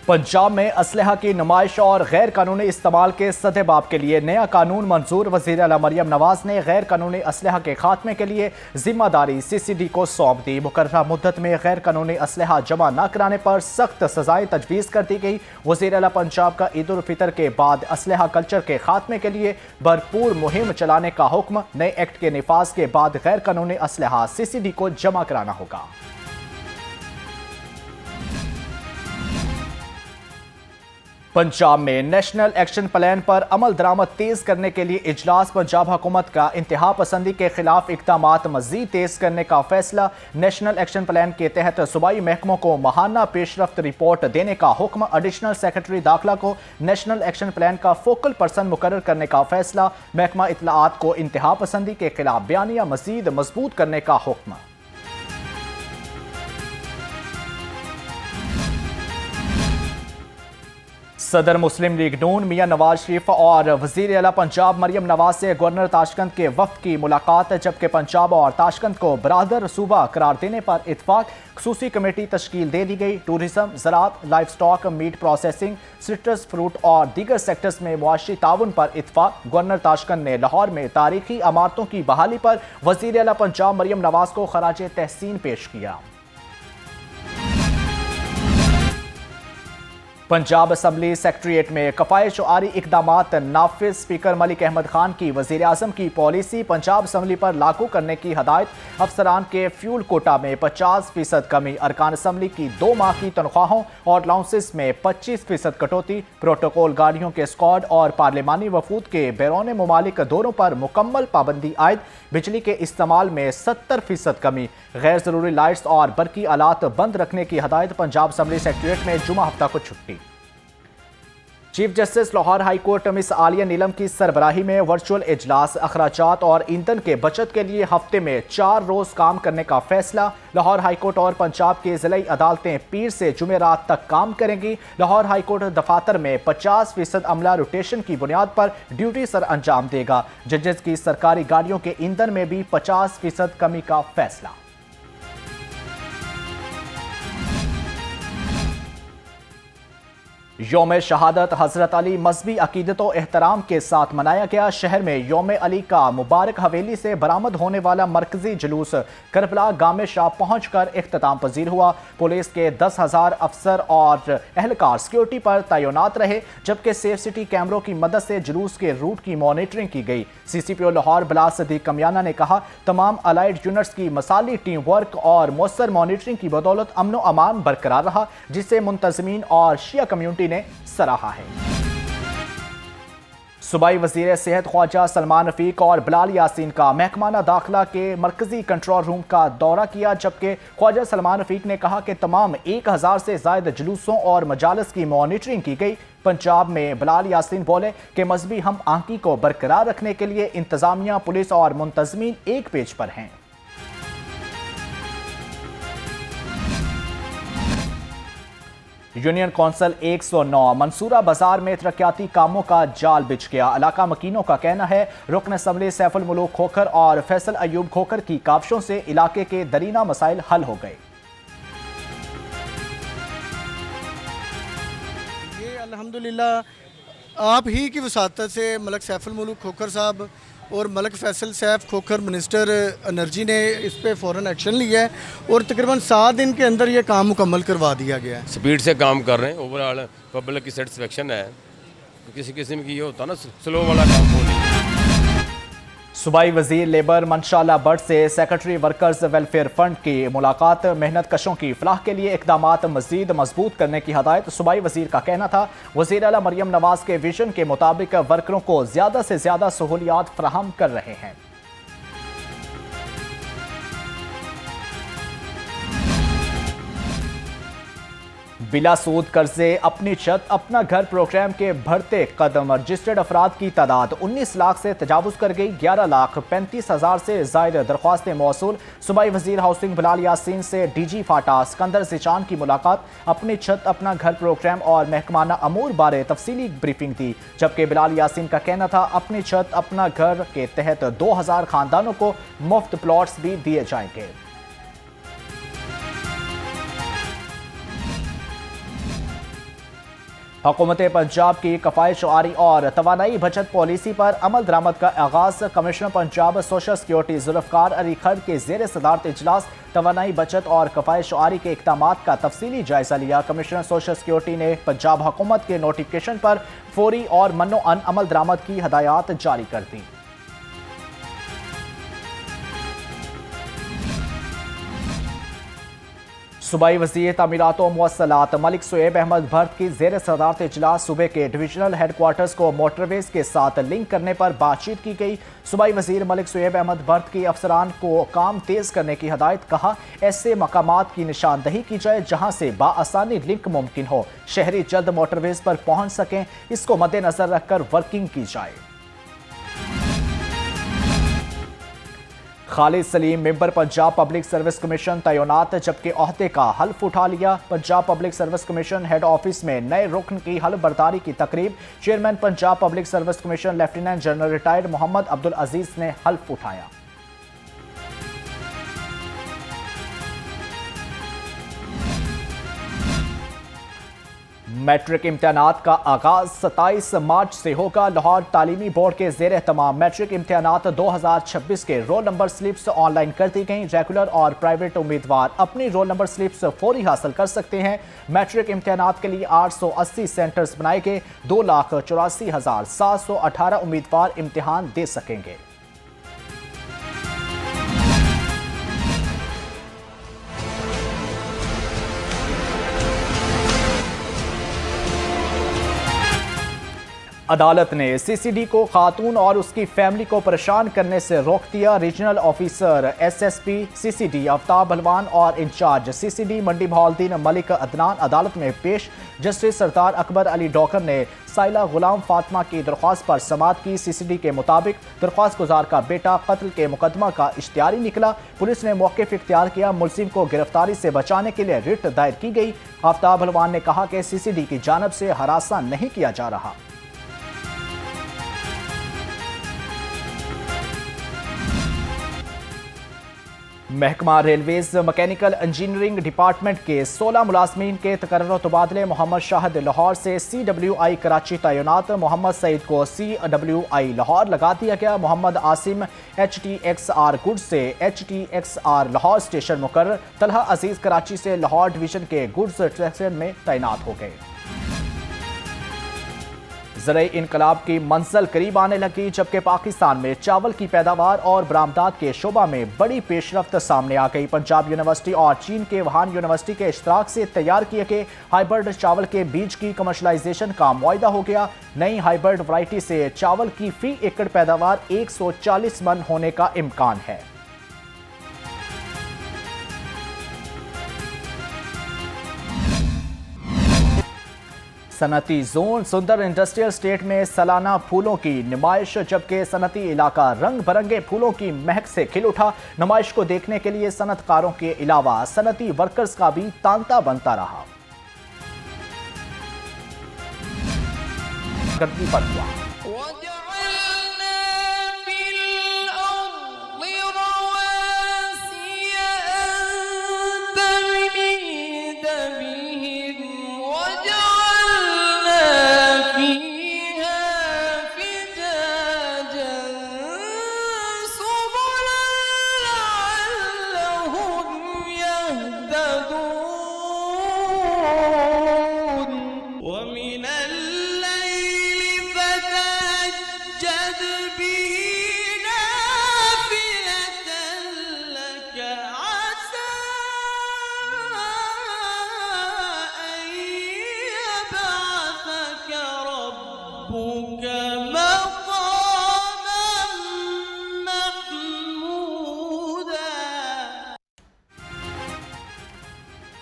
पंजाब में असलहा की नुमाइश और गैर कानूनी इस्तेमाल के सदेबाब के लिए नया कानून मंजूर। वज़ीर आला मरियम नवाज ने गैर कानूनी असलहा के खात्मे के लिए जिम्मेदारी CCD को सौंप दी। मुकर्ररा मुद्दत में गैर कानूनी असलहा जमा न कराने पर सख्त सजाएं तजवीज़ कर दी गई। वज़ीर आला पंजाब का ईद उल फितर के बाद असलहा कल्चर के खात्मे के लिए भरपूर मुहिम चलाने का हुक्म। नए एक्ट के निफाज के बाद गैर कानूनी असलहा CCD को जमा कराना होगा। पंजाब में नेशनल एक्शन प्लान पर अमल दरामद तेज करने के लिए इजलास। पंजाब हुकूमत का इंतहा पसंदी के खिलाफ इक़दामात मजीद तेज करने का फैसला। नेशनल एक्शन प्लान के तहत सूबाई महकमों को माहाना पेशरफ्त रिपोर्ट देने का हुक्म। एडिशनल सेक्रेटरी दाखिला को नेशनल एक्शन प्लान का फोकल पर्सन मुकर्रर करने का फैसला। महकमा इत्तलाआत को इंतहा पसंदी के खिलाफ बयानिया मजीद मजबूत करने का हुक्म। सदर मुस्लिम लीग नून मियां नवाज शरीफ और वज़ीर आला पंजाब मरियम नवाज से गवर्नर ताशकंद के वफ्द की मुलाकात। जबकि पंजाब और ताशकंद को बरादर सूबा करार देने पर इत्फाक। खसूसी कमेटी तश्कील दे दी गई। टूरिज्म, ज़राअत, life stock, meat processing, citrus fruit और दीगर सेक्टर्स में मुआशी ताउन पर इत्फाक। गवर्नर ताशकंद ने लाहौर में तारीखी इमारतों की बहाली पर वज़ीर आला पंजाब मरियम नवाज को खराज तहसीन पेश किया। पंजाब असम्बली सेक्रेटरीट में कफ़ाए शुआरी इक़दामात नाफिज। स्पीकर मलिक अहमद खान की वज़ीर आज़म की पॉलिसी पंजाब असम्बली पर लागू करने की हदायत। अफसरान के फ्यूल कोटा में 50% कमी। अरकान असम्बली की 2 माह की तनख्वाहों और अलाउंसेस में 25% कटौती। प्रोटोकॉल गाड़ियों के स्क्वाड और पार्लिमानी वफूद के बैरून ममालिक दौरों पर मुकम्मल पाबंदी आयद। बिजली के इस्तेमाल में 70% कमी। गैर ज़रूरी लाइट्स और बरकी आलात बंद रखने की हदायत। पंजाब असम्बली सेक्रेटरीट में जुमा हफ्ता को छुट्टी। Chief justice Lahore high court miss Aliya Neelam की सरबराही में वर्चुअल इजलास। अखराजात और ईंधन के बचत के लिए हफ्ते में 4 रोज काम करने का फैसला। लाहौर हाई कोर्ट और पंजाब की ज़िलाई अदालतें पीर से जुमेरात तक काम करेंगी। लाहौर हाई कोर्ट दफातर में 50% अमला रोटेशन की बुनियाद पर ड्यूटी सर अंजाम देगा। जजेस की सरकारी गाड़ियों के ईंधन में भी 50% कमी का फैसला। योम शहादत हज़रत अली मजहबी अकीदत व एहतराम के साथ मनाया गया। शहर में योम अली का मुबारक हवेली से बरामद होने वाला मरकजी जुलूस करबला गामे शाह पहुँच कर इख्तिताम पजीर हुआ। पुलिस के 10,000 अफसर और एहलकार सिक्योरिटी पर तैनात रहे। जबकि सेफ सिटी कैमरों की मदद से जुलूस के रूट की मॉनिटरिंग की गई। CCPO लाहौर बिलाल सदीक कमियाना ने कहा, तमाम अलाइड यूनिट्स की मसाली टीम वर्क और मौसर मॉनिटरिंग की बदौलत अमन व अमान बरकरार रहा, जिससे मुंतजमीन और शिया कम्युनिटी ने सराहा है। सूबाई वज़ीर सेहत ख्वाजा सलमान रफीक और बिलाल यासीन का महकमाना दाखिला के मरकजी कंट्रोल रूम का दौरा किया। जबकि ख्वाजा सलमान रफीक ने कहा कि तमाम 1000 से ज़ायद जुलूसों और मजालिस की मॉनिटरिंग की गई। पंजाब में बिलाल यासीन बोले कि मजहबी हम आहंगी को बरकरार रखने के लिए इंतजामिया, पुलिस और मुंतजमीन एक पेज पर हैं। यूनियन कौंसिल 109 मंसूरा बाजार में तरक्याती कामों का जाल बिछ गया। इलाका मकीनों का कहना है, रुकन असम्बली सैफुल मुलूक खोखर और फैसल अयूब खोखर की काविशों से इलाके के दरीना मसाइल हल हो गए। ये अल्हम्दुलिल्लाह आप ही की वसातत से मलक सैफुल मुलूक खोखर साहब और मलक फैसल सैफ खोखर मिनिस्टर एनर्जी ने इस पे फ़ौरन एक्शन लिया है और तकरीबन 7 दिन के अंदर ये काम मुकम्मल करवा दिया गया है। स्पीड से काम कर रहे हैं। ओवरऑल पब्लिक की सेटिस्फेक्शन है। किसी किस्म की ये होता ना स्लो वाला काम हो नहीं। सूबाई वजीर लेबर मंशाला भट्ट से सेक्रेटरी वर्कर्स वेलफेयर फंड की मुलाकात। मेहनत कशों की फलाह के लिए इक़दामात मजीद मजबूत करने की हदायत। सूबाई वजीर का कहना था, वज़ीर आला मरियम नवाज के विजन के मुताबिक वर्करों को ज़्यादा से ज़्यादा सहूलियात फराहम कर रहे हैं। बिला सूद कर्जे अपनी छत अपना घर प्रोग्राम के बढ़ते कदम। रजिस्टर्ड अफराद की तादाद 19 लाख से तजावुज़ कर गई। 11,35,000 से ज़ायद दरख्वास्तें मौसूल। सूबाई वज़ीर हाउसिंग बिलाल यासीन से DG फाटा सिकंदर ज़िचान की मुलाकात। अपनी छत अपना घर प्रोग्राम और महकमाना अमूर बारे तफसीली ब्रीफिंग दी। जबकि बिलाल यासीन का कहना था, अपनी छत अपना घर के तहत 2000 खानदानों को मुफ्त प्लॉट्स भी दिए जाएंगे। हुकूमत पंजाब की कफायश आरी और तवानाई बचत पॉलिसी पर अमल दरामद का आगाज। Commissioner Punjab social security Zulfiqar Ali खर्द के जेर सदारत इजलास तवानाई बचत और कफायश आरी के इक़दामात का तफसीली जायजा लिया। कमिश्नर सोशल सिक्योरिटी ने पंजाब हुकूमत के नोटिफिकेशन पर फौरी और मन्नो अमल दरामद की हदायत जारी कर दी। सूबाई वज़ीर तामीरात व मुवस्सलात मलिक सुएब अहमद भट्ट की जेर सदारत इजलास सूबे के डिविजनल हेडक्वार्टर्स को मोटरवेज के साथ लिंक करने पर बातचीत की गई। सूबाई वज़ीर मलिक सुएब अहमद भट्ट की अफसरान को काम तेज़ करने की हदायत। कहा, ऐसे मकामात की निशानदही की जाए जहां से बाआसानी लिंक मुमकिन हो, शहरी जल्द मोटरवेज पर पहुंच सकें, इसको मद्देनजर रखकर वर्किंग की जाए। Khalid Saleem member Punjab public service commission तैनात, जबकि ओहदे का हल्फ उठा लिया। Punjab public service commission head office में नए रुकन की हल्फ बर्दारी की तकरीब। Chairman Punjab public service commission lieutenant general retired Mohammad Abdul Aziz ने हल्फ उठाया। मैट्रिक इम्तिहानात का आगाज 27 मार्च से होगा। लाहौर तालीमी बोर्ड के जेर एहतमाम मैट्रिक इम्तिहानात 2026 के रोल नंबर स्लिप्स ऑनलाइन कर दी गई। रेगुलर और प्राइवेट उम्मीदवार अपनी रोल नंबर स्लिप्स फौरी हासिल कर सकते हैं। मैट्रिक इम्तिहानात के लिए 880 सेंटर्स बनाए गए। 2,84,718 उम्मीदवार इम्तिहान दे सकेंगे। अदालत ने सीसीडी को खातून और उसकी फैमिली को परेशान करने से रोक दिया। Regional officer SSP CCD Aftab बलवान और इंचार्ज सीसीडी मंडी बहाउद्दीन मलिक अदनान अदालत में पेश। जस्टिस सरदार अकबर अली डॉकर ने साइला गुलाम फातिमा की दरख्वास्त पर समाअत की। सीसीडी के मुताबिक दरख्वास्त गुजार का बेटा कत्ल के मुकदमा का इश्तिहारी निकला। पुलिस ने मौक़िफ़ इख्तियार किया। मुलजिम को गिरफ्तारी से बचाने के लिए रिट दायर की गई। आफ्ताब बलवान ने कहा कि सीसीडी की जानिब से हरासा नहीं किया जा रहा। महकमा रेलवेज मैकेनिकल इंजीनियरिंग डिपार्टमेंट के 16 मुलाजमीन के तकर्रर तबादले। मोहम्मद शाहिद लाहौर से CWI कराची तैनात। मोहम्मद सईद को CWI लाहौर लगा दिया गया। मोहम्मद आसिम HTXR गुड्स से HTXR लाहौर स्टेशन मुकर्रर। तलहा अजीज कराची से लाहौर डिवीजन के गुड्स सेक्शन में तैनात हो गए। ज़राई इनकलाब की मंजिल करीब आने लगी, जबकि पाकिस्तान में चावल की पैदावार और बरामदात के शोबा में बड़ी पेशरफ्त सामने आ गई। पंजाब यूनिवर्सिटी और चीन के वुहान यूनिवर्सिटी के इश्तराक से तैयार किए गए हाइब्रिड चावल के बीज की कमर्शलाइजेशन का मुआहिदा हो गया। नई हाइब्रिड वैरायटी से चावल की फी एकड़ पैदावार 140 मन होने का इम्कान है। सनती जोन सुंदर इंडस्ट्रियल स्टेट में सालाना फूलों की नुमाइश, जबकि सनती इलाका रंग बरंगे फूलों की महक से खिल उठा। नुमाइश को देखने के लिए सनतकारों के अलावा सनती वर्कर्स का भी तांता बनता रहा। गर्दी पर हुआ।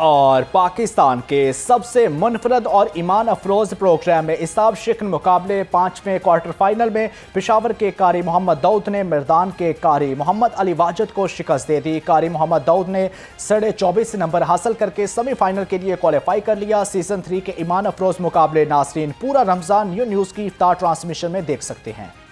और पाकिस्तान के सबसे मुनफरद और ईमान अफरोज प्रोग्राम में इसाब शिकन मुकाबले 5वें क्वार्टर फाइनल में पेशावर के कारी मोहम्मद दाऊद ने मैदान के कारी मोहम्मद अली वाजिद को शिकस्त दे दी। कारी मोहम्मद दाऊद ने 24.5 नंबर हासिल करके सेमीफाइनल के लिए क्वालिफाई कर लिया। सीजन 3 के ईमान अफरोज मुकाबले नाजरीन पूरा रमजान न्यूज़ की इफ्तार ट्रांसमिशन में देख सकते हैं।